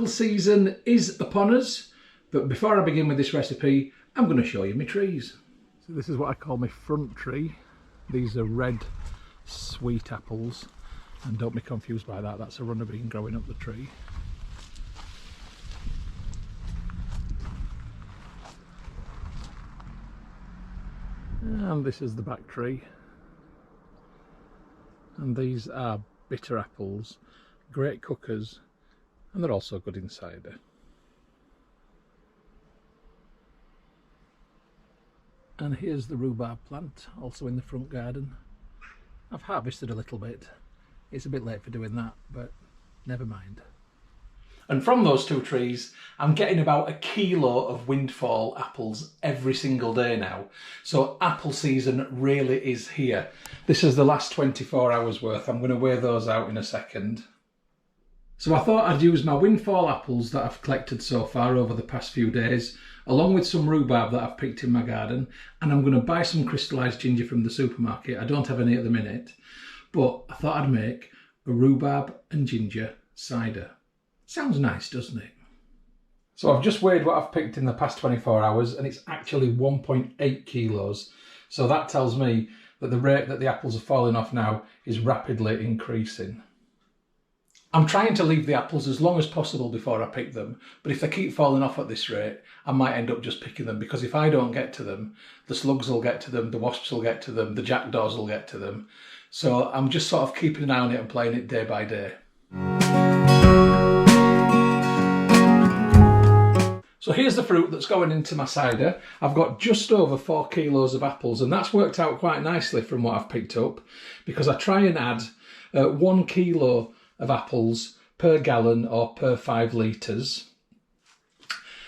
apple season is upon us, but before I begin with this recipe, I'm going to show you my trees. So this is what I call my front tree. These are red sweet apples, and don't be confused by that, that's a runner bean growing up the tree. And this is the back tree. And these are bitter apples, great cookers, and they're also good in cider. And here's the rhubarb plant, also in the front garden. I've harvested a little bit. It's a bit late for doing that, but never mind. And from those two trees, I'm getting about 1 kilo of windfall apples every single day now. So apple season really is here. This is the last 24 hours worth. I'm going to weigh those out in a second. So I thought I'd use my windfall apples that I've collected so far over the past few days, along with some rhubarb that I've picked in my garden, and I'm going to buy some crystallised ginger from the supermarket. I don't have any at the minute, but I thought I'd make a rhubarb and ginger cider. Sounds nice, doesn't it? So I've just weighed what I've picked in the past 24 hours, and it's actually 1.8 kilos. So that tells me that the rate that the apples are falling off now is rapidly increasing. I'm trying to leave the apples as long as possible before I pick them, but if they keep falling off at this rate, I might end up just picking them, because if I don't get to them, the slugs will get to them, the wasps will get to them, the jackdaws will get to them. So I'm just sort of keeping an eye on it and playing it day by day. So here's the fruit that's going into my cider. I've got just over 4 kilos of apples, and that's worked out quite nicely from what I've picked up, because I try and add 1 kilo of apples per gallon or per 5 litres.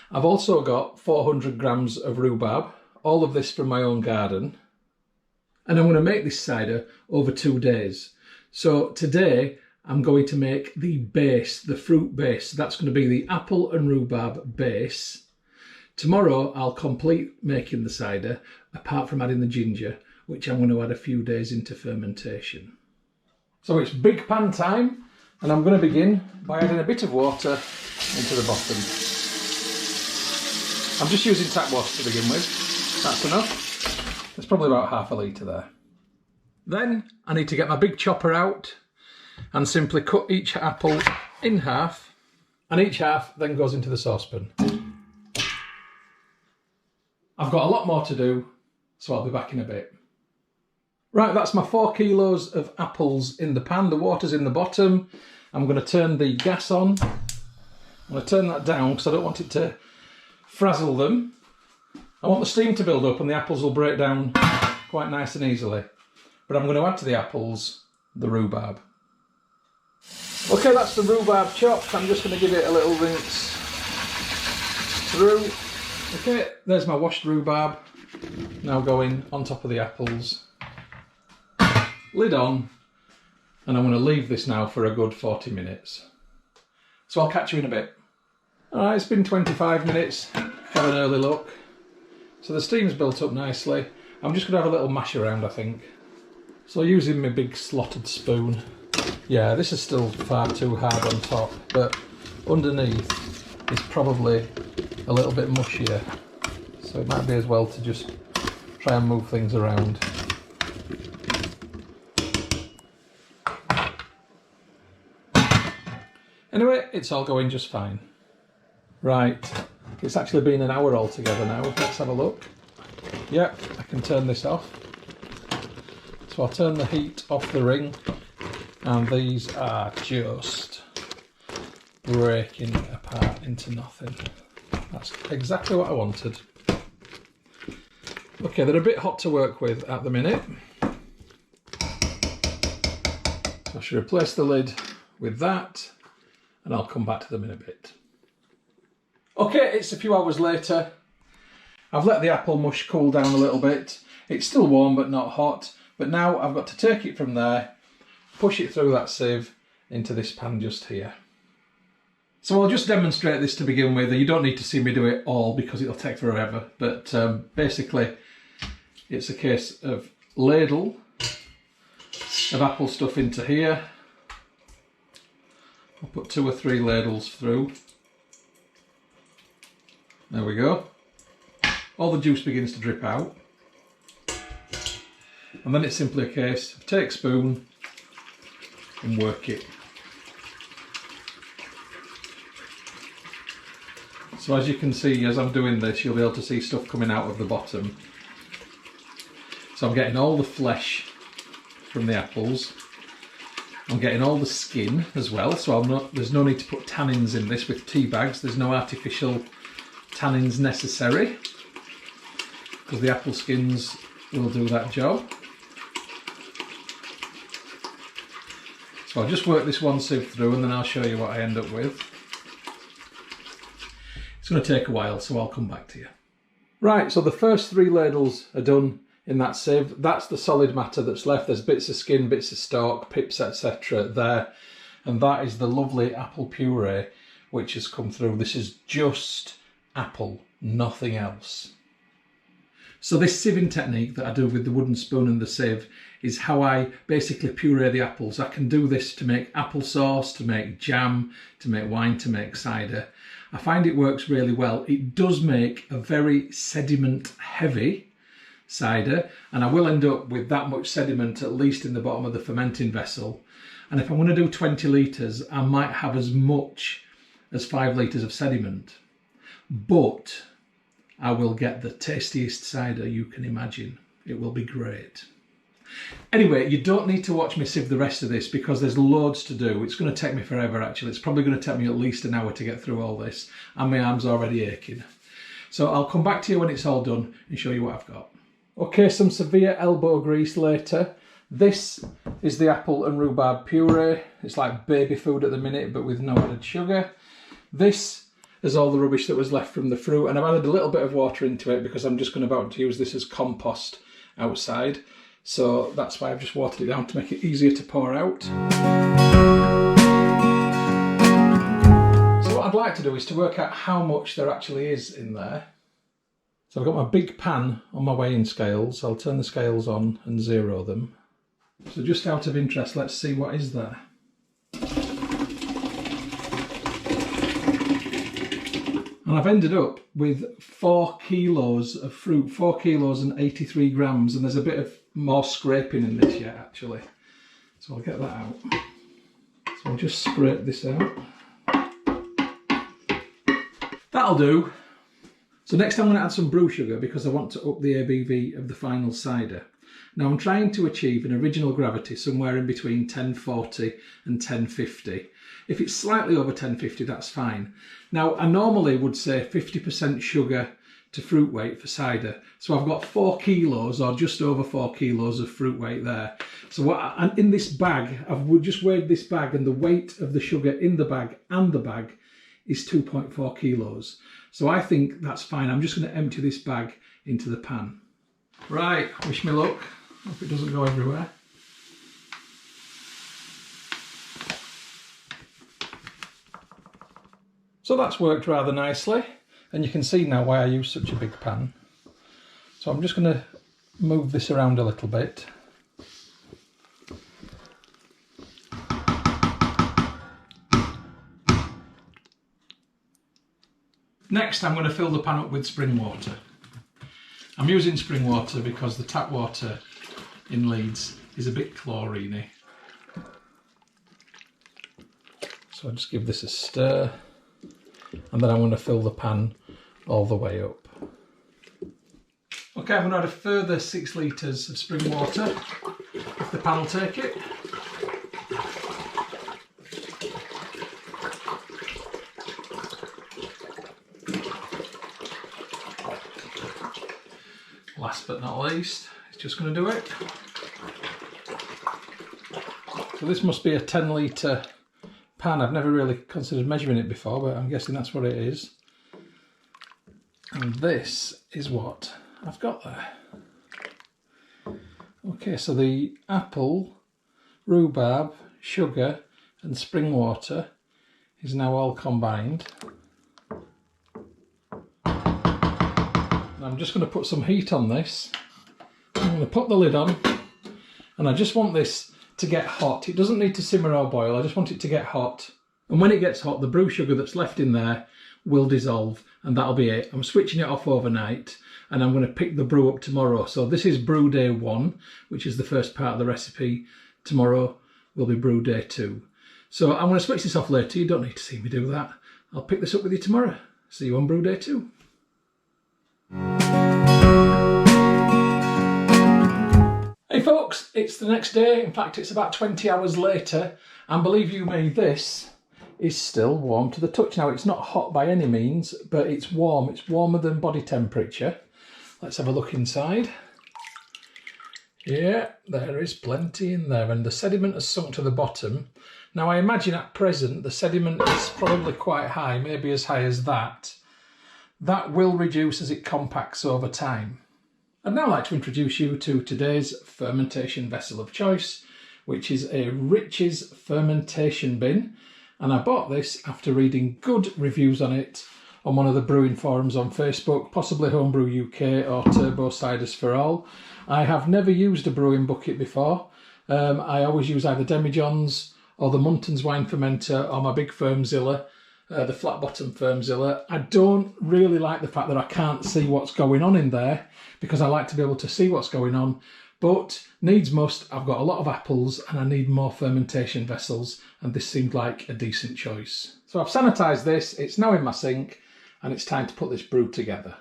I've also got 400 grams of rhubarb, all of this from my own garden. And I'm going to make this cider over 2 days. So today I'm going to make the base, the fruit base. That's going to be the apple and rhubarb base. Tomorrow I'll complete making the cider, apart from adding the ginger, which I'm going to add a few days into fermentation. So it's big pan time, and I'm going to begin by adding a bit of water into the bottom. I'm just using tap water to begin with. That's enough. There's probably about half a litre there. Then I need to get my big chopper out and simply cut each apple in half, and each half then goes into the saucepan. I've got a lot more to do, so I'll be back in a bit. Right, that's my 4 kilos of apples in the pan. The water's in the bottom. I'm going to turn the gas on. I'm going to turn that down because I don't want it to frazzle them. I want the steam to build up and the apples will break down quite nice and easily. But I'm going to add to the apples the rhubarb. Okay, that's the rhubarb chopped. I'm just going to give it a little rinse through. Okay, there's my washed rhubarb. Now going on top of the apples. Lid on. And I'm going to leave this now for a good 40 minutes. So I'll catch you in a bit. Alright, it's been 25 minutes. Have an early look. So the steam's built up nicely. I'm just going to have a little mash around, I think. So using my big slotted spoon. Yeah, this is still far too hard on top, but underneath is probably a little bit mushier. So it might be as well to just try and move things around. Anyway, it's all going just fine. Right, it's actually been an hour altogether now. Let's have a look. Yep, I can turn this off. So I'll turn the heat off the ring, and these are just breaking apart into nothing. That's exactly what I wanted. Okay, they're a bit hot to work with at the minute. So I should replace the lid with that, and I'll come back to them in a bit. Okay, it's a few hours later. I've let the apple mush cool down a little bit. It's still warm but not hot, but now I've got to take it from there, push it through that sieve into this pan just here. So I'll just demonstrate this to begin with. You don't need to see me do it all because it'll take forever, but basically it's a case of ladle of apple stuff into here. I'll put 2 or 3 ladles through. There we go. All the juice begins to drip out. And then it's simply a case of take spoon and work it. So as you can see, as I'm doing this, you'll be able to see stuff coming out of the bottom. So I'm getting all the flesh from the apples. I'm getting all the skin as well, so there's no need to put tannins in this with tea bags. There's no artificial tannins necessary, because the apple skins will do that job. So I'll just work this one sieve through and then I'll show you what I end up with. It's going to take a while, so I'll come back to you. Right, so the first 3 ladles are done in that sieve. That's the solid matter that's left. There's bits of skin, bits of stalk, pips, etc. there. And that is the lovely apple puree which has come through. This is just apple, nothing else. So this sieving technique that I do with the wooden spoon and the sieve is how I basically puree the apples. I can do this to make applesauce, to make jam, to make wine, to make cider. I find it works really well. It does make a very sediment heavy cider, and I will end up with that much sediment at least in the bottom of the fermenting vessel. And if I'm going to do 20 litres, I might have as much as 5 litres of sediment. But I will get the tastiest cider you can imagine. It will be great. Anyway, you don't need to watch me sieve the rest of this because there's loads to do. It's going to take me forever actually. It's probably going to take me at least an hour to get through all this, and my arm's already aching. So I'll come back to you when it's all done and show you what I've got. Okay, some severe elbow grease later. This is the apple and rhubarb puree. It's like baby food at the minute, but with no added sugar. This is all the rubbish that was left from the fruit, and I've added a little bit of water into it because I'm just going to use this as compost outside. So that's why I've just watered it down to make it easier to pour out. So what I'd like to do is to work out how much there actually is in there. So I've got my big pan on my weighing scales. I'll turn the scales on and zero them. So just out of interest, let's see what is there. And I've ended up with 4 kilos of fruit, 4 kilos and 83 grams, and there's a bit of more scraping in this yet actually. So I'll get that out. So I'll just scrape this out. That'll do. So next I'm going to add some brew sugar because I want to up the ABV of the final cider. Now I'm trying to achieve an original gravity somewhere in between 1040 and 1050. If it's slightly over 1050, that's fine. Now I normally would say 50% sugar to fruit weight for cider. So I've got 4 kilos or just over 4 kilos of fruit weight there. So in this bag, I've just weighed this bag, and the weight of the sugar in the bag and the bag is 2.4 kilos. So I think that's fine. I'm just going to empty this bag into the pan. Right, wish me luck. Hope it doesn't go everywhere. So that's worked rather nicely, and you can see now why I use such a big pan. So I'm just going to move this around a little bit. Next I'm going to fill the pan up with spring water. I'm using spring water because the tap water in Leeds is a bit chlorine-y. So I'll just give this a stir, and then I'm going to fill the pan all the way up. Okay, I'm going to add a further 6 litres of spring water, if the pan will take it. Last but not least, it's just going to do it. So this must be a 10 litre pan. I've never really considered measuring it before, but I'm guessing that's what it is. And this is what I've got there. Okay, so the apple, rhubarb, sugar and spring water is now all combined. I'm just going to put some heat on this. I'm going to put the lid on, and I just want this to get hot. It doesn't need to simmer or boil, I just want it to get hot. And when it gets hot, the brew sugar that's left in there will dissolve, and that'll be it. I'm switching it off overnight, and I'm going to pick the brew up tomorrow. So this is brew day 1, which is the first part of the recipe. Tomorrow will be brew day 2. So I'm going to switch this off later. You don't need to see me do that. I'll pick this up with you tomorrow. See you on brew day 2. Hey folks, it's the next day. In fact, it's about 20 hours later, and believe you me, this is still warm to the touch. Now, it's not hot by any means, but it's warm. It's warmer than body temperature. Let's have a look inside. Yeah, there is plenty in there, and the sediment has sunk to the bottom. Now, I imagine at present the sediment is probably quite high, maybe as high as that. That will reduce as it compacts over time. I'd now like to introduce you to today's fermentation vessel of choice, which is a Rich's fermentation bin. And I bought this after reading good reviews on it on one of the brewing forums on Facebook, possibly Homebrew UK or Turbo Ciders for All. I have never used a brewing bucket before. I always use either demijohns or the Muntons wine fermenter or my big Firmzilla, the flat bottom Firmzilla. I don't really like the fact that I can't see what's going on in there, because I like to be able to see what's going on. But needs must, I've got a lot of apples and I need more fermentation vessels, and this seemed like a decent choice. So I've sanitised this, it's now in my sink, and it's time to put this brew together.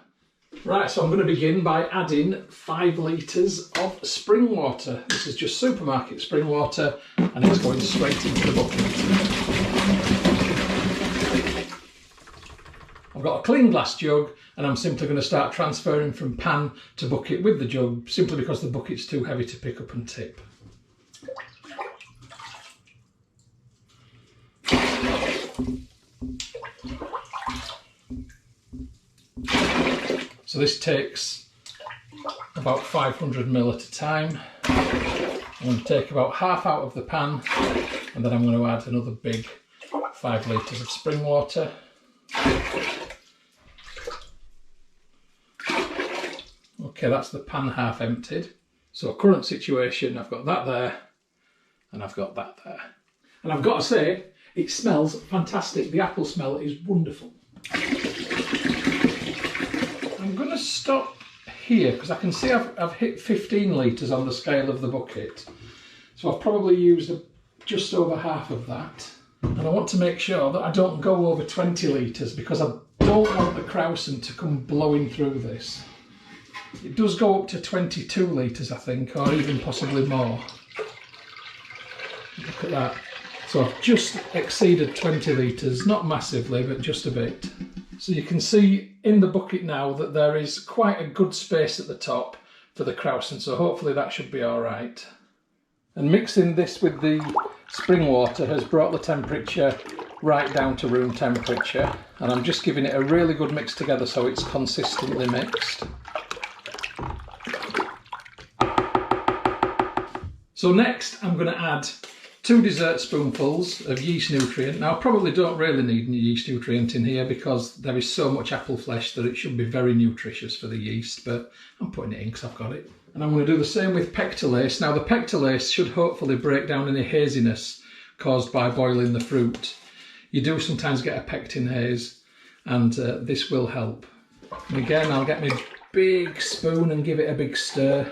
Right, so I'm going to begin by adding 5 litres of spring water. This is just supermarket spring water, and it's going straight into the bucket. I've got a clean glass jug, and I'm simply going to start transferring from pan to bucket with the jug, simply because the bucket's too heavy to pick up and tip. So this takes about 500 ml at a time. I'm going to take about half out of the pan, and then I'm going to add another big 5 litres of spring water. Okay, that's the pan half emptied. So current situation, I've got that there, and I've got that there. And I've got to say, it smells fantastic. The apple smell is wonderful. I'm going to stop here because I can see I've hit 15 litres on the scale of the bucket. So I've probably used just over half of that. And I want to make sure that I don't go over 20 litres, because I don't want the krausen to come blowing through this. It does go up to 22 litres, I think, or even possibly more. Look at that. So I've just exceeded 20 litres, not massively, but just a bit. So you can see in the bucket now that there is quite a good space at the top for the krausen, so hopefully that should be all right. And mixing this with the spring water has brought the temperature right down to room temperature, and I'm just giving it a really good mix together so it's consistently mixed. So next I'm going to add 2 dessert spoonfuls of yeast nutrient. Now I probably don't really need any yeast nutrient in here because there is so much apple flesh that it should be very nutritious for the yeast, but I'm putting it in because I've got it. And I'm going to do the same with pectolase. Now the pectolase should hopefully break down any haziness caused by boiling the fruit. You do sometimes get a pectin haze, and this will help. And again, I'll get my big spoon and give it a big stir.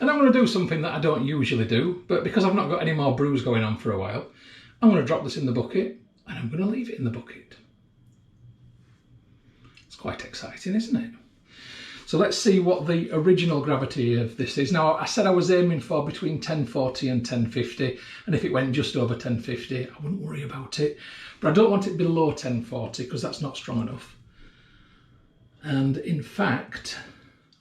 And I'm going to do something that I don't usually do, but because I've not got any more brews going on for a while, I'm going to drop this in the bucket, and I'm going to leave it in the bucket. It's quite exciting, isn't it? So let's see what the original gravity of this is. Now, I said I was aiming for between 1040 and 1050, and if it went just over 1050, I wouldn't worry about it. But I don't want it below 1040 because that's not strong enough. And in fact,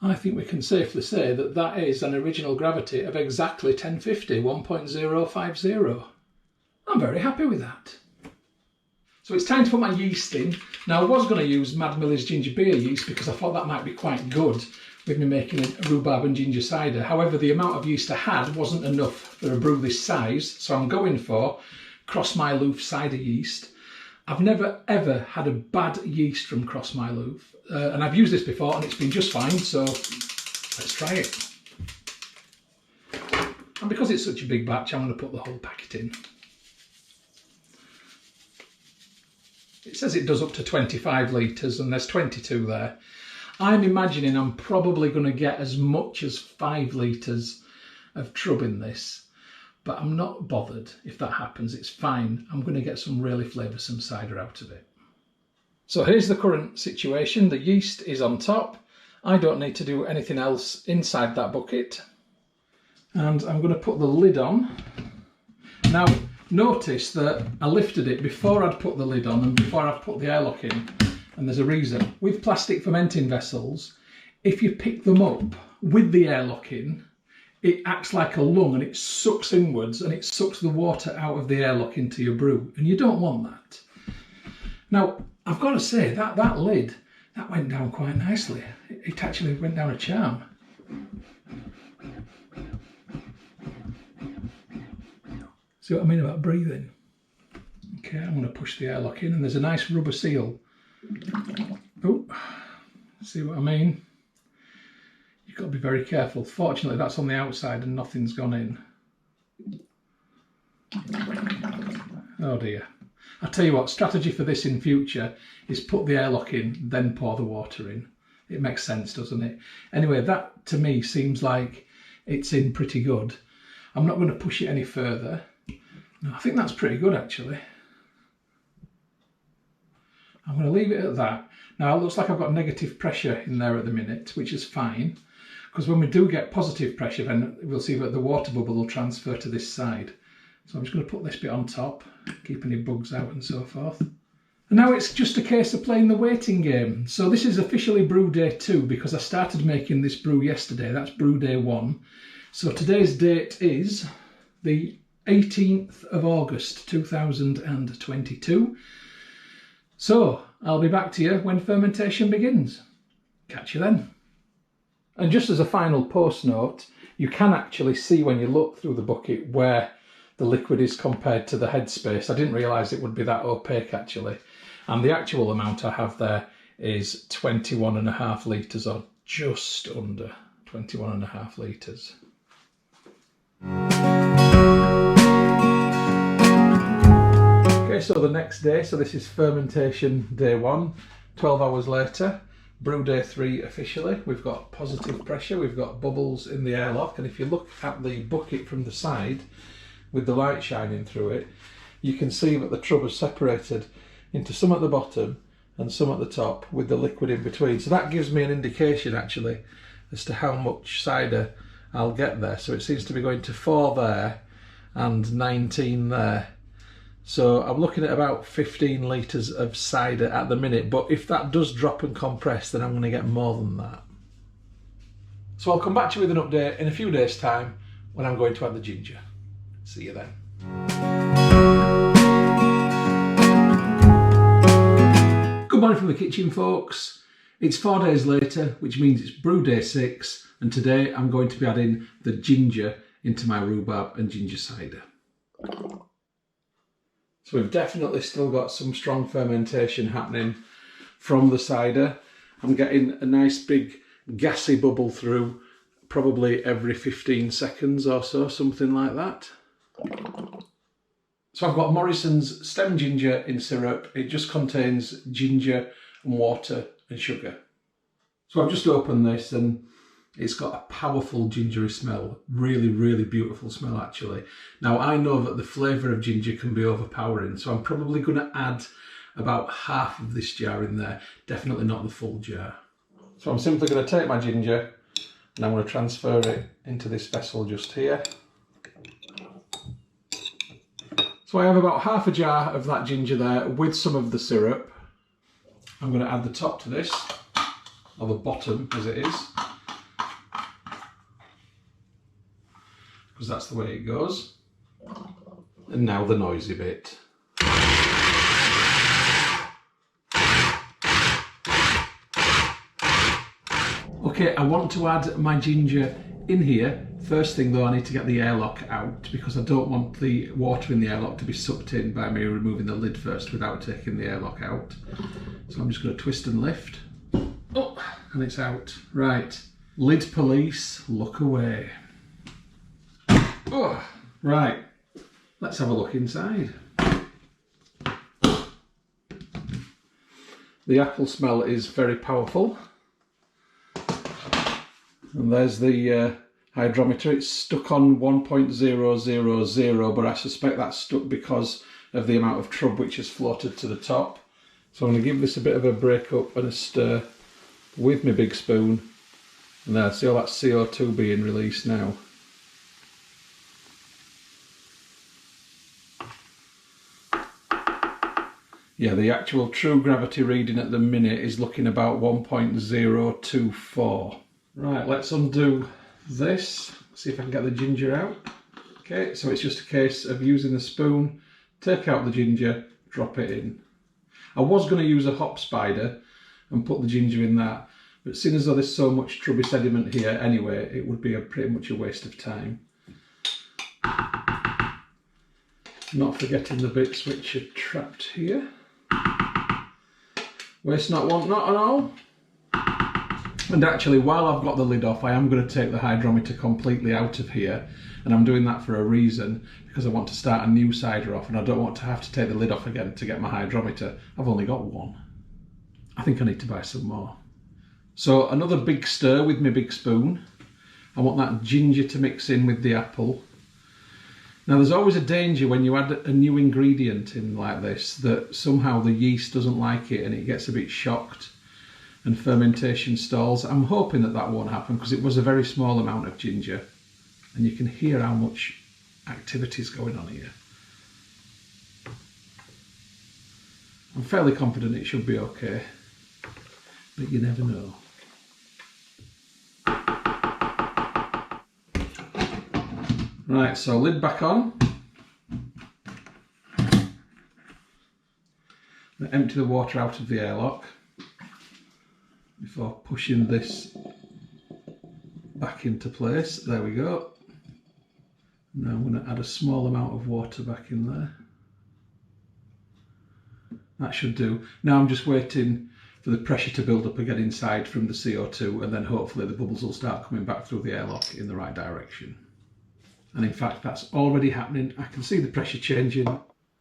I think we can safely say that that is an original gravity of exactly 1050, 1.050. I'm very happy with that. So it's time to put my yeast in. Now I was going to use Mad Miller's ginger beer yeast because I thought that might be quite good with me making a rhubarb and ginger cider. However, the amount of yeast I had wasn't enough for a brew this size, so I'm going for Cross My Loof cider yeast. I've never ever had a bad yeast from Cross My Loof, and I've used this before and it's been just fine, so let's try it. And because it's such a big batch, I'm going to put the whole packet in. It says it does up to 25 litres and there's 22 there. I'm imagining I'm probably going to get as much as 5 litres of trub in this, but I'm not bothered if that happens, it's fine. I'm going to get some really flavoursome cider out of it. So here's the current situation. The yeast is on top. I don't need to do anything else inside that bucket. And I'm going to put the lid on. Now, notice that I lifted it before I'd put the lid on and before I've put the airlock in. And there's a reason. With plastic fermenting vessels, if you pick them up with the airlock in, it acts like a lung and it sucks inwards and it sucks the water out of the airlock into your brew. And you don't want that. Now, I've got to say that lid, that went down quite nicely. It actually went down a charm. See what I mean about breathing? Okay, I'm going to push the airlock in and there's a nice rubber seal. Oh, see what I mean? You've got to be very careful. Fortunately, that's on the outside and nothing's gone in. Oh dear. I'll tell you what, strategy for this in future is put the airlock in, then pour the water in. It makes sense, doesn't it? Anyway, that to me seems like it's in pretty good. I'm not going to push it any further. No, I think that's pretty good actually. I'm going to leave it at that. Now it looks like I've got negative pressure in there at the minute, which is fine, because when we do get positive pressure, then we'll see that the water bubble will transfer to this side. So I'm just going to put this bit on top, keep any bugs out and so forth. And now it's just a case of playing the waiting game. So this is officially brew day 2 because I started making this brew yesterday. That's brew day 1. So today's date is the 18th of August 2022. So I'll be back to you when fermentation begins. Catch you then. And just as a final post note, you can actually see when you look through the bucket where the liquid is compared to the headspace. I didn't realise it would be that opaque actually. And the actual amount I have there is 21.5 litres, or just under 21.5 litres. Okay, so the next day, so this is fermentation day 1, 12 hours later, brew day 3 officially. We've got positive pressure, we've got bubbles in the airlock, and if you look at the bucket from the side, with the light shining through it, you can see that the trub is separated into some at the bottom and some at the top with the liquid in between. So that gives me an indication actually as to how much cider I'll get there. So it seems to be going to 4 there and 19 there. So I'm looking at about 15 litres of cider at the minute, but if that does drop and compress, then I'm going to get more than that. So I'll come back to you with an update in a few days' time when I'm going to add the ginger. See you then. Good morning from the kitchen, folks. It's 4 days later, which means it's brew day 6, and today I'm going to be adding the ginger into my rhubarb and ginger cider. So we've definitely still got some strong fermentation happening from the cider. I'm getting a nice big gassy bubble through probably every 15 seconds or so, something like that. So I've got Morrison's stem ginger in syrup. It just contains ginger and water and sugar. So I've just opened this and it's got a powerful gingery smell. Really, really beautiful smell actually. Now I know that the flavour of ginger can be overpowering, so I'm probably going to add about half of this jar in there. Definitely not the full jar. So I'm simply going to take my ginger and I'm going to transfer it into this vessel just here. So I have about half a jar of that ginger there with some of the syrup. I'm going to add the top to this, or the bottom as it is, because that's the way it goes. And now the noisy bit. Okay, I want to add my ginger in here. First thing though, I need to get the airlock out because I don't want the water in the airlock to be sucked in by me removing the lid first without taking the airlock out. So I'm just going to twist and lift. Oh, and it's out. Right, lid police, look away. Oh, right, let's have a look inside. The apple smell is very powerful. And there's the hydrometer. It's stuck on 1.000, but I suspect that's stuck because of the amount of trub which has floated to the top. So I'm going to give this a bit of a break up and a stir with my big spoon. And there, see all that CO2 being released now. Yeah, the actual true gravity reading at the minute is looking about 1.024. Right, let's undo this, see if I can get the ginger out. Okay, so it's just a case of using the spoon, take out the ginger, drop it in. I was going to use a hop spider and put the ginger in that, but seeing as though there's so much trubby sediment here anyway, it would be pretty much a waste of time. Not forgetting the bits which are trapped here. Waste not, want not at all. And actually, while I've got the lid off, I am going to take the hydrometer completely out of here, and I'm doing that for a reason, because I want to start a new cider off and I don't want to have to take the lid off again to get my hydrometer. I've only got one. I think I need to buy some more. So another big stir with my big spoon. I want that ginger to mix in with the apple. Now there's always a danger when you add a new ingredient in like this that somehow the yeast doesn't like it and it gets a bit shocked and fermentation stalls. I'm hoping that that won't happen because it was a very small amount of ginger and you can hear how much activity is going on here. I'm fairly confident it should be okay, but you never know. Right, so lid back on. Empty the water out of the airlock before pushing this back into place. There we go. Now I'm going to add a small amount of water back in there. That should do. Now I'm just waiting for the pressure to build up again inside from the CO2, and then hopefully the bubbles will start coming back through the airlock in the right direction. And in fact, that's already happening. I can see the pressure changing.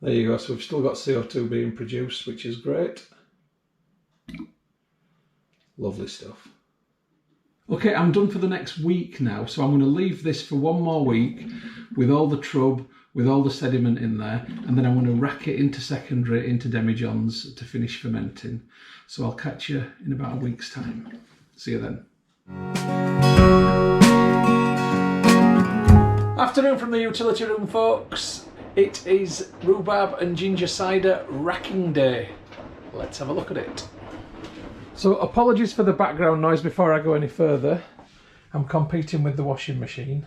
There you go. So we've still got CO2 being produced, which is great. Lovely stuff. Okay, I'm done for the next week now. So I'm going to leave this for one more week with all the trub, with all the sediment in there. And then I'm going to rack it into secondary, into demijohns to finish fermenting. So I'll catch you in about a week's time. See you then. Afternoon from the utility room, folks. It is rhubarb and ginger cider racking day. Let's have a look at it. So apologies for the background noise before I go any further. I'm competing with the washing machine.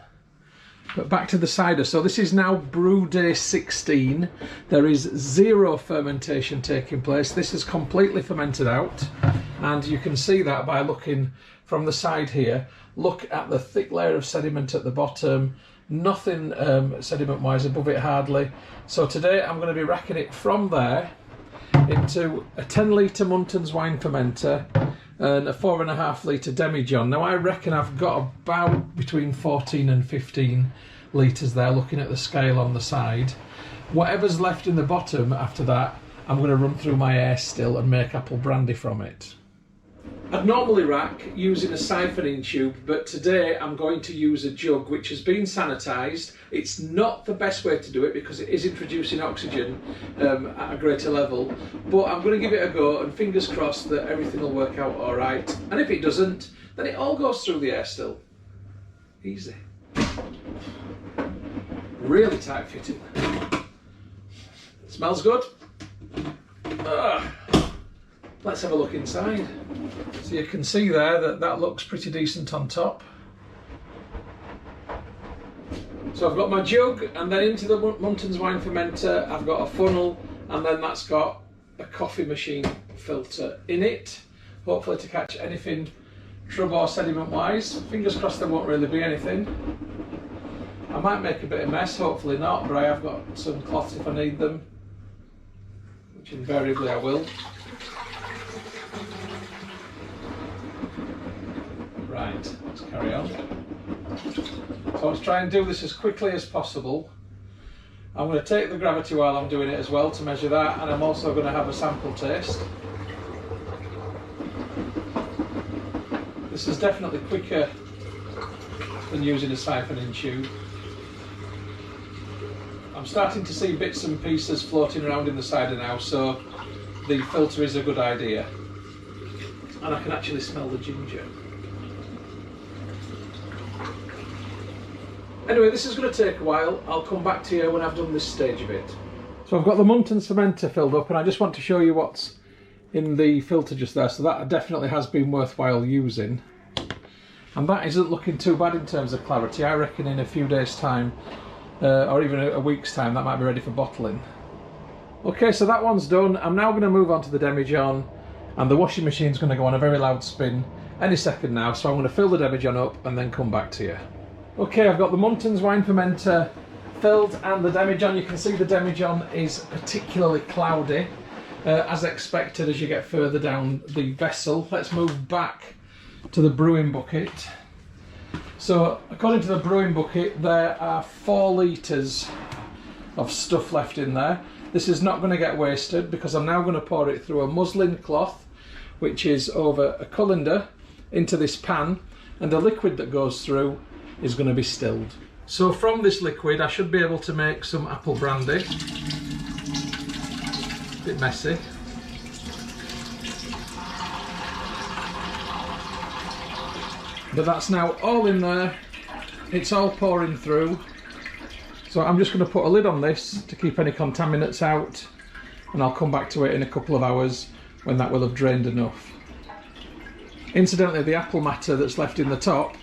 But back to the cider. So this is now brew day 16. There is 0 fermentation taking place. This is completely fermented out. And you can see that by looking from the side here. Look at the thick layer of sediment at the bottom. Nothing sediment wise above it hardly. So today I'm going to be racking it from there into a 10 litre Muntons wine fermenter and a 4.5 litre demijohn. Now I reckon I've got about between 14 and 15 litres there, looking at the scale on the side. Whatever's left in the bottom after that, I'm going to run through my air still and make apple brandy from it. I'd normally rack using a siphoning tube, but today I'm going to use a jug which has been sanitised. It's not the best way to do it because it is introducing oxygen at a greater level, but I'm going to give it a go and fingers crossed that everything will work out alright. And if it doesn't, then it all goes through the air still. Easy. Really tight fitting. Smells good. Let's have a look inside. So you can see there that that looks pretty decent on top. So I've got my jug, and then into the Muntons wine fermenter I've got a funnel, and then that's got a coffee machine filter in it, hopefully to catch anything shrub or sediment wise. Fingers crossed there won't really be anything. I might make a bit of mess, hopefully not, but I have got some cloths if I need them, which invariably I will. Right, let's carry on. So let's try and do this as quickly as possible. I'm going to take the gravity while I'm doing it as well to measure that, and I'm also going to have a sample taste. This is definitely quicker than using a siphoning tube. I'm starting to see bits and pieces floating around in the cider now, so the filter is a good idea. And I can actually smell the ginger. Anyway, this is going to take a while. I'll come back to you when I've done this stage of it. So I've got the Muntons fermenter filled up, and I just want to show you what's in the filter just there. So that definitely has been worthwhile using. And that isn't looking too bad in terms of clarity. I reckon in a few days' time, or even a week's time, that might be ready for bottling. Okay, so that one's done. I'm now going to move on to the demijohn, and the washing machine's going to go on a very loud spin any second now. So I'm going to fill the demijohn up and then come back to you. Okay, I've got the Muntons wine fermenter filled and the demijohn. You can see the demijohn is particularly cloudy, as expected as you get further down the vessel. Let's move back to the brewing bucket. So according to the brewing bucket, there are 4 litres of stuff left in there. This is not going to get wasted because I'm now going to pour it through a muslin cloth, which is over a colander, into this pan, and the liquid that goes through is going to be stilled. So from this liquid I should be able to make some apple brandy. A bit messy. But that's now all in there. It's all pouring through. So I'm just going to put a lid on this to keep any contaminants out, and I'll come back to it in a couple of hours when that will have drained enough. Incidentally, the apple matter that's left in the top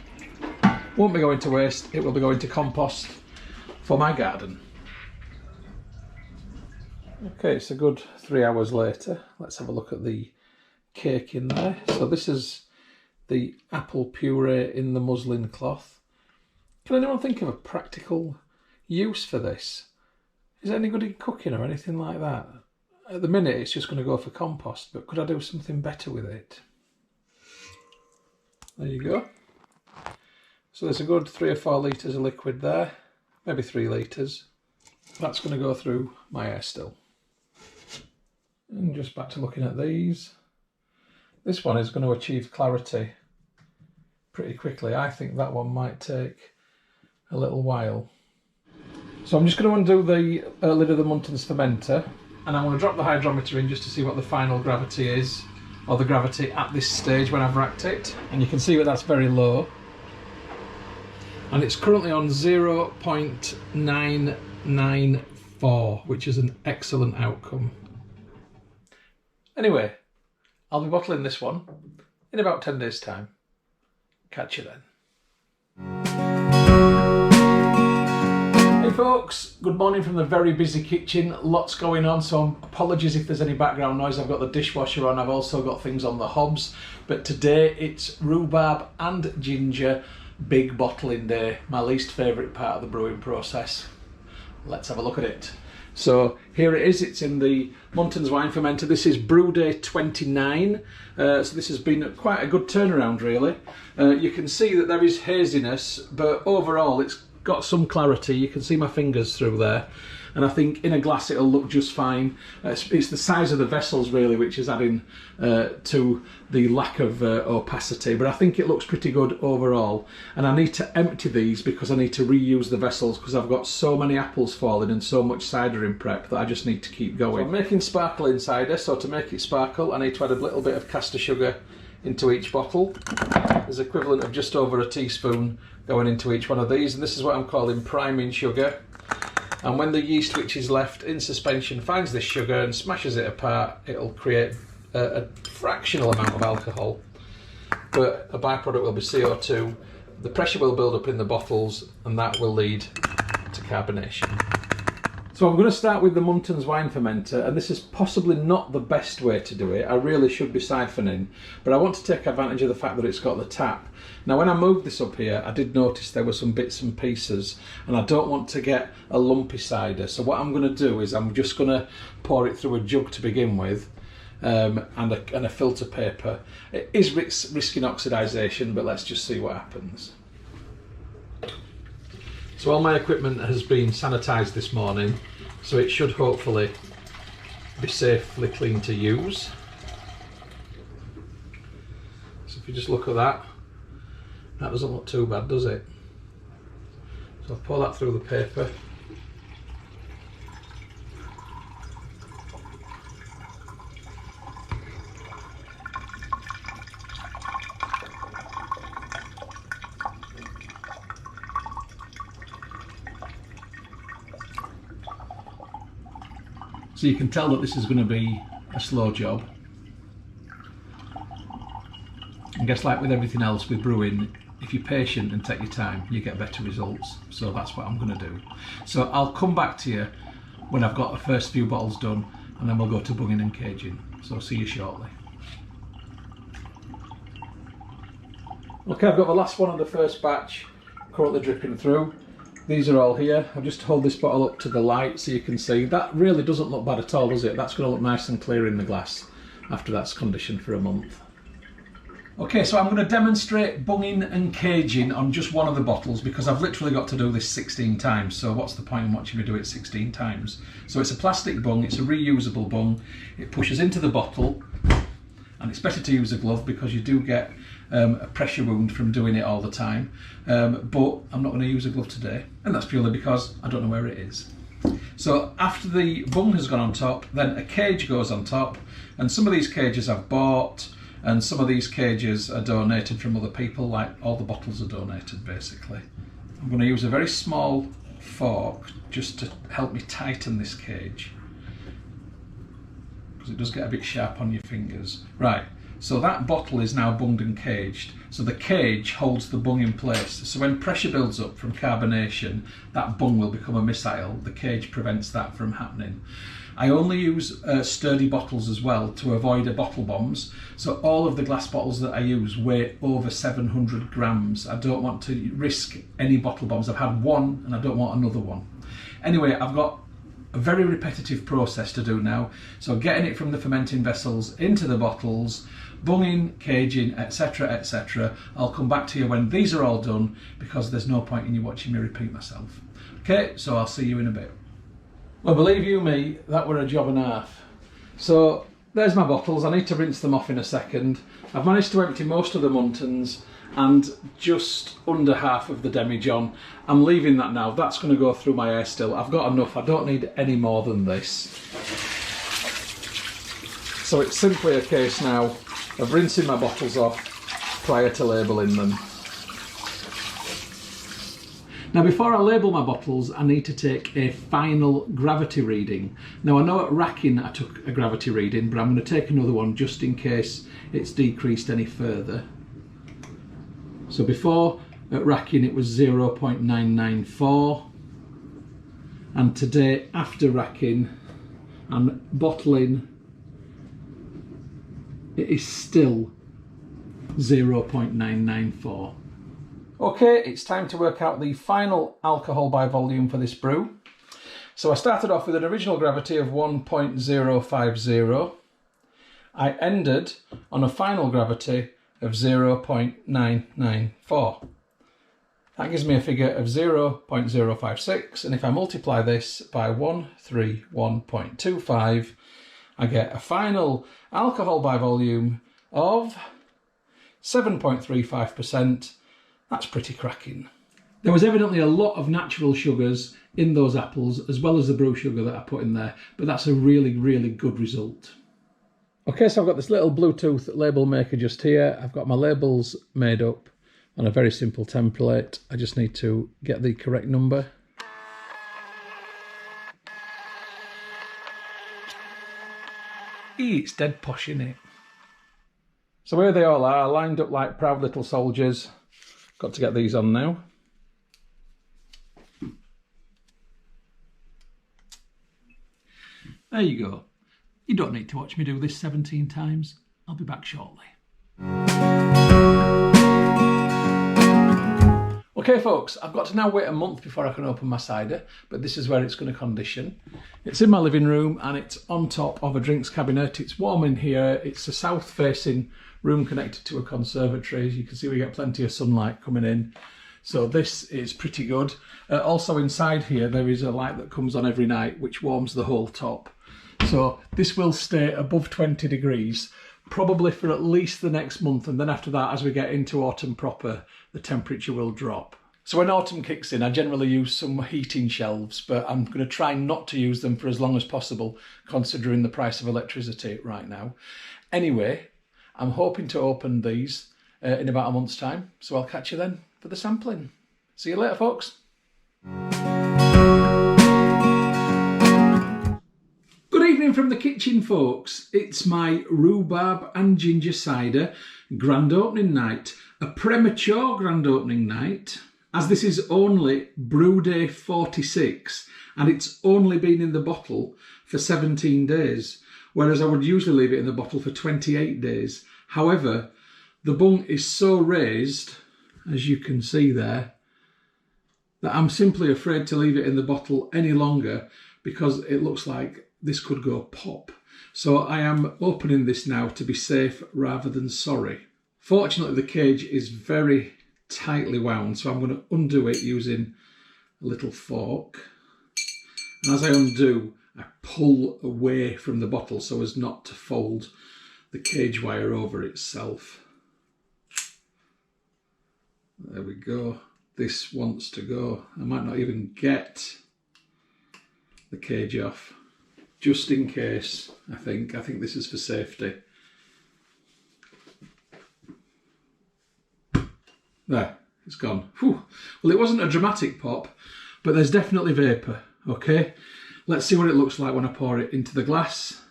won't be going to waste, it will be going to compost for my garden. Okay, it's a good 3 hours later. Let's have a look at the cake in there. So this is the apple puree in the muslin cloth. Can anyone think of a practical use for this? Is it any good in cooking or anything like that? At the minute it's just going to go for compost, but could I do something better with it? There you go. So there's a good 3 or 4 litres of liquid there, maybe 3 litres. That's going to go through my air still. And just back to looking at these. This one is going to achieve clarity pretty quickly. I think that one might take a little while. So I'm just going to undo the lid of the Muntons fermenter, and I'm going to drop the hydrometer in just to see what the final gravity is, or the gravity at this stage when I've racked it. And you can see that that's very low. And it's currently on 0.994, which is an excellent outcome. Anyway, I'll be bottling this one in about 10 days' time. Catch you then. Hey folks, good morning from the very busy kitchen. Lots going on, so apologies if there's any background noise. I've got the dishwasher on, I've also got things on the hobs. But today it's rhubarb and ginger big bottling day, my least favourite part of the brewing process. Let's have a look at it. So here it is, it's in the Muntons wine fermenter. This is brew day 29, so this has been quite a good turnaround really. You can see that there is haziness, but overall it's got some clarity. You can see my fingers through there, and I think in a glass it'll look just fine. It's the size of the vessels really which is adding to the lack of opacity, but I think it looks pretty good overall. And I need to empty these because I need to reuse the vessels because I've got so many apples falling and so much cider in prep that I just need to keep going. So I'm making sparkling cider, so to make it sparkle I need to add a little bit of caster sugar into each bottle. There's equivalent of just over a teaspoon going into each one of these, and this is what I'm calling priming sugar. And when the yeast which is left in suspension finds this sugar and smashes it apart, it'll create a fractional amount of alcohol, but a byproduct will be CO2. The pressure will build up in the bottles and that will lead to carbonation. So I'm going to start with the Muntons wine fermenter, and this is possibly not the best way to do it. I really should be siphoning, but I want to take advantage of the fact that it's got the tap. Now when I moved this up here, I did notice there were some bits and pieces, and I don't want to get a lumpy cider. So what I'm going to do is I'm just going to pour it through a jug to begin with, and a filter paper. It is risking oxidisation, but let's just see what happens. So all my equipment has been sanitised this morning, so it should hopefully be safely clean to use. So if you just look at that, That doesn't look too bad, does it? So I'll pour that through the paper. So you can tell that this is going to be a slow job. I guess like with everything else with brewing, if you're patient and take your time, you get better results. So that's what I'm going to do. So I'll come back to you when I've got the first few bottles done, and then we'll go to bunging and caging. So I'll see you shortly. Okay, I've got the last one of the first batch currently dripping through. These are all here. I'll just hold this bottle up to the light so you can see. That really doesn't look bad at all, does it? That's going to look nice and clear in the glass after that's conditioned for a month. Okay, so I'm going to demonstrate bunging and caging on just one of the bottles because I've literally got to do this 16 times. So what's the point in watching me do it 16 times? So it's a plastic bung, it's a reusable bung. It pushes into the bottle, and it's better to use a glove because you do get a pressure wound from doing it all the time. But I'm not going to use a glove today, and that's purely because I don't know where it is. So after the bung has gone on top, then a cage goes on top, and some of these cages I've bought, and some of these cages are donated from other people, like all the bottles are donated basically. I'm going to use a very small fork just to help me tighten this cage, because it does get a bit sharp on your fingers. Right, so that bottle is now bunged and caged. So the cage holds the bung in place. So when pressure builds up from carbonation, that bung will become a missile. The cage prevents that from happening. I only use sturdy bottles as well to avoid a bottle bombs. So all of the glass bottles that I use weigh over 700 grams. I don't want to risk any bottle bombs. I've had one and I don't want another one. Anyway, I've got a very repetitive process to do now. So getting it from the fermenting vessels into the bottles, bunging, caging, etc, etc. I'll come back to you when these are all done because there's no point in you watching me repeat myself. Okay, so I'll see you in a bit. Well, believe you me, that were a job and a half. So there's my bottles. I need to rinse them off in a second. I've managed to empty most of the Muntons and just under half of the demijohn. I'm leaving that now. That's going to go through my air still. I've got enough. I don't need any more than this. So it's simply a case now of rinsing my bottles off prior to labelling them. Now before I label my bottles, I need to take a final gravity reading. Now I know at racking I took a gravity reading, but I'm going to take another one just in case it's decreased any further. So before at racking it was 0.994, and today after racking and bottling it is still 0.994. Okay, it's time to work out the final alcohol by volume for this brew. So I started off with an original gravity of 1.050. I ended on a final gravity of 0.994. That gives me a figure of 0.056, and if I multiply this by 131.25, I get a final alcohol by volume of 7.35%. That's pretty cracking. There was evidently a lot of natural sugars in those apples, as well as the brew sugar that I put in there, but that's a really, really good result. Okay, so I've got this little Bluetooth label maker just here. I've got my labels made up on a very simple template. I just need to get the correct number. It's dead posh, isn't it? So here they all are, lined up like proud little soldiers. Got to get these on now. There you go. You don't need to watch me do this 17 times. I'll be back shortly. Okay folks, I've got to now wait a month before I can open my cider, but this is where it's going to condition. It's in my living room and it's on top of a drinks cabinet. It's warm in here. It's a south facing room connected to a conservatory. As you can see, we get plenty of sunlight coming in. So this is pretty good. Also inside here, there is a light that comes on every night, which warms the whole top. So this will stay above 20 degrees probably for at least the next month, and then after that, as we get into autumn proper, the temperature will drop. So when autumn kicks in, I generally use some heating shelves, but I'm going to try not to use them for as long as possible, considering the price of electricity right now. Anyway, I'm hoping to open these in about a month's time, so I'll catch you then for the sampling. See you later, folks. Good evening from the kitchen, folks. It's my rhubarb and ginger cider grand opening night, a premature grand opening night, as this is only brew day 46 and it's only been in the bottle for 17 days, whereas I would usually leave it in the bottle for 28 days. However, the bung is so raised, as you can see there, that I'm simply afraid to leave it in the bottle any longer because it looks like this could go pop. So I am opening this now to be safe rather than sorry. Fortunately, the cage is very tightly wound, so I'm going to undo it using a little fork. And as I undo, I pull away from the bottle so as not to fold the cage wire over itself. There we go. This wants to go. I might not even get the cage off. Just in case, I think this is for safety. There, it's gone. Whew. Well, it wasn't a dramatic pop, but there's definitely vapour, okay? Let's see what it looks like when I pour it into the glass.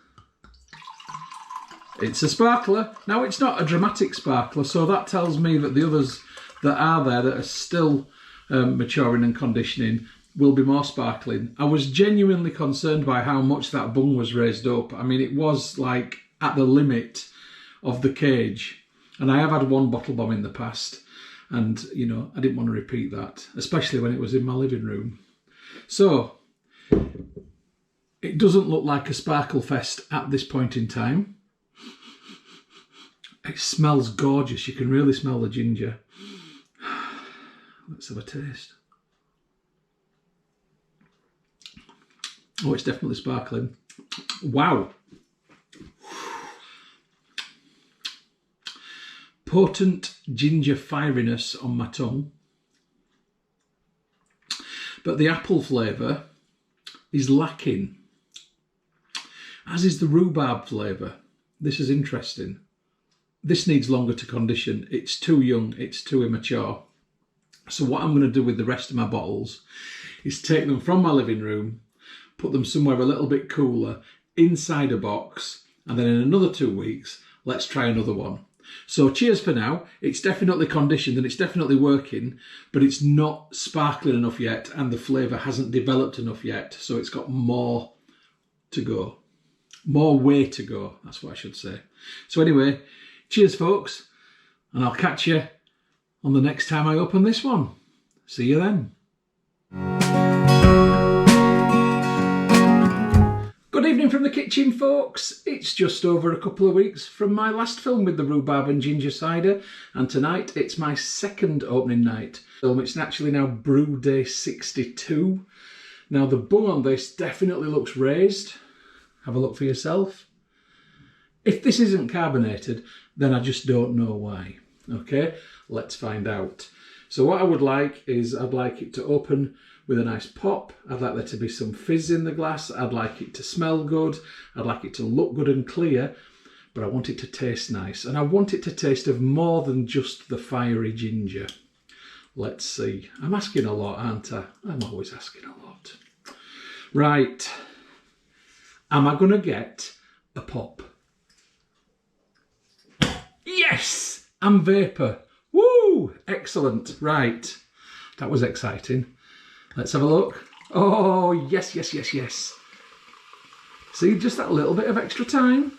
It's a sparkler. Now, it's not a dramatic sparkler, so that tells me that the others that are there that are still maturing and conditioning will be more sparkling. I was genuinely concerned by how much that bung was raised up. I mean, it was like at the limit of the cage. And I have had one bottle bomb in the past. And, you know, I didn't want to repeat that, especially when it was in my living room. So, it doesn't look like a sparkle fest at this point in time. It smells gorgeous. You can really smell the ginger. Let's have a taste. Oh, it's definitely sparkling. Wow. Potent ginger fieriness on my tongue. But the apple flavour is lacking, as is the rhubarb flavour. This is interesting. This needs longer to condition. It's too young, it's too immature. So what I'm going to do with the rest of my bottles is take them from my living room, put them somewhere a little bit cooler, inside a box, and then in another 2 weeks, let's try another one. So cheers for now. It's definitely conditioned and it's definitely working, but it's not sparkling enough yet and the flavour hasn't developed enough yet. So it's got more to go. More way to go, that's what I should say. So anyway, cheers folks, and I'll catch you on the next time I open this one. See you then. Good evening from the kitchen, folks. It's just over a couple of weeks from my last film with the rhubarb and ginger cider, and tonight it's my second opening night film. It's actually now brew day 62. Now the bung on this definitely looks raised. Have a look for yourself. If this isn't carbonated, then I just don't know why. Okay, let's find out. So what I would like is I'd like it to open with a nice pop. I'd like there to be some fizz in the glass. I'd like it to smell good. I'd like it to look good and clear, but I want it to taste nice. And I want it to taste of more than just the fiery ginger. Let's see. I'm asking a lot, aren't I? I'm always asking a lot. Right. Am I going to get a pop? Yes! And vapour. Woo! Excellent. Right. That was exciting. Let's have a look. Oh, yes, yes, yes, yes. See, just that little bit of extra time.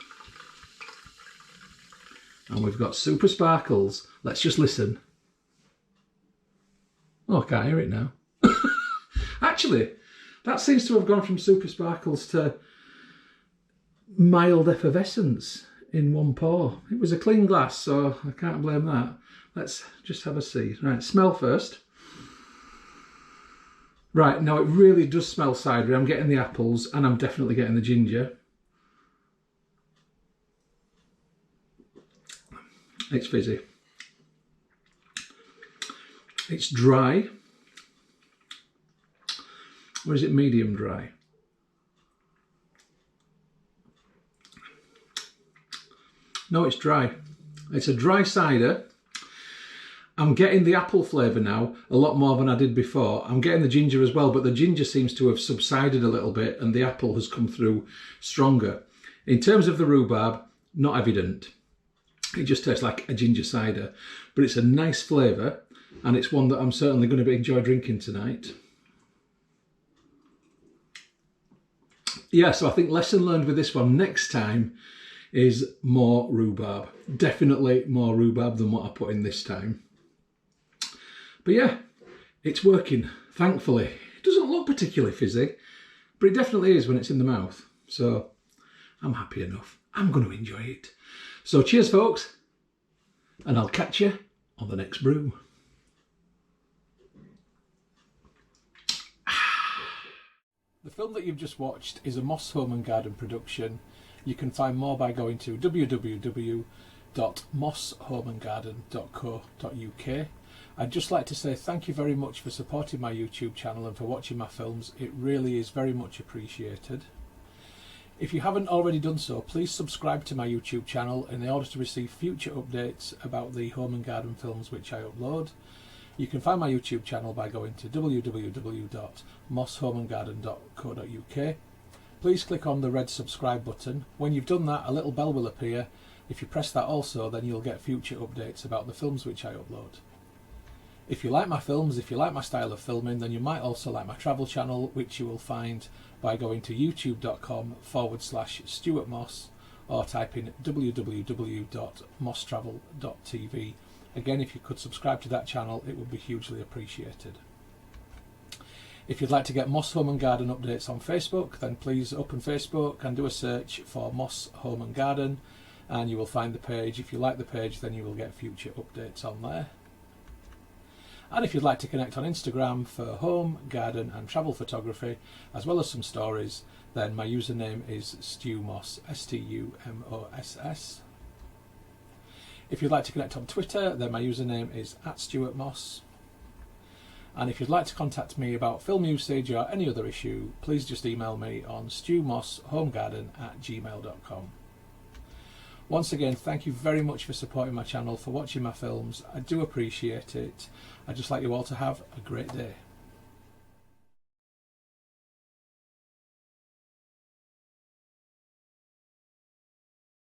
And we've got super sparkles. Let's just listen. Oh, I can't hear it now. Actually, that seems to have gone from super sparkles to mild effervescence in one pour. It was a clean glass, so I can't blame that. Let's just have a see. Right, smell first. Right, now it really does smell cidery. I'm getting the apples and I'm definitely getting the ginger. It's fizzy. It's dry. Or is it medium dry? No, it's dry. It's a dry cider. I'm getting the apple flavour now a lot more than I did before. I'm getting the ginger as well, but the ginger seems to have subsided a little bit and the apple has come through stronger. In terms of the rhubarb, not evident. It just tastes like a ginger cider, but it's a nice flavour and it's one that I'm certainly going to enjoy drinking tonight. Yeah, so I think lesson learned with this one next time is more rhubarb. Definitely more rhubarb than what I put in this time. But yeah, it's working, thankfully. It doesn't look particularly fizzy, but it definitely is when it's in the mouth. So I'm happy enough. I'm going to enjoy it. So cheers, folks, and I'll catch you on the next brew. The film that you've just watched is a Moss Home & Garden production. You can find more by going to www.mosshomeandgarden.co.uk. I'd just like to say thank you very much for supporting my YouTube channel and for watching my films. It really is very much appreciated. If you haven't already done so, please subscribe to my YouTube channel in order to receive future updates about the home and garden films which I upload. You can find my YouTube channel by going to www.mosshomeandgarden.co.uk. Please click on the red subscribe button. When you've done that, a little bell will appear. If you press that also, then you'll get future updates about the films which I upload. If you like my films, if you like my style of filming, then you might also like my travel channel, which you will find by going to youtube.com/Stuart Moss or type in www.mosstravel.tv. Again, if you could subscribe to that channel, it would be hugely appreciated. If you'd like to get Moss Home and Garden updates on Facebook, then please open Facebook and do a search for Moss Home and Garden, and you will find the page. If you like the page, then you will get future updates on there. And if you'd like to connect on Instagram for home, garden and travel photography, as well as some stories, then my username is StuMoss, STUMOSS. If you'd like to connect on Twitter, then my username is @StuartMoss. And if you'd like to contact me about film usage or any other issue, please just email me on stewmosshomegarden@gmail.com. Once again, thank you very much for supporting my channel, for watching my films. I do appreciate it. I'd just like you all to have a great day.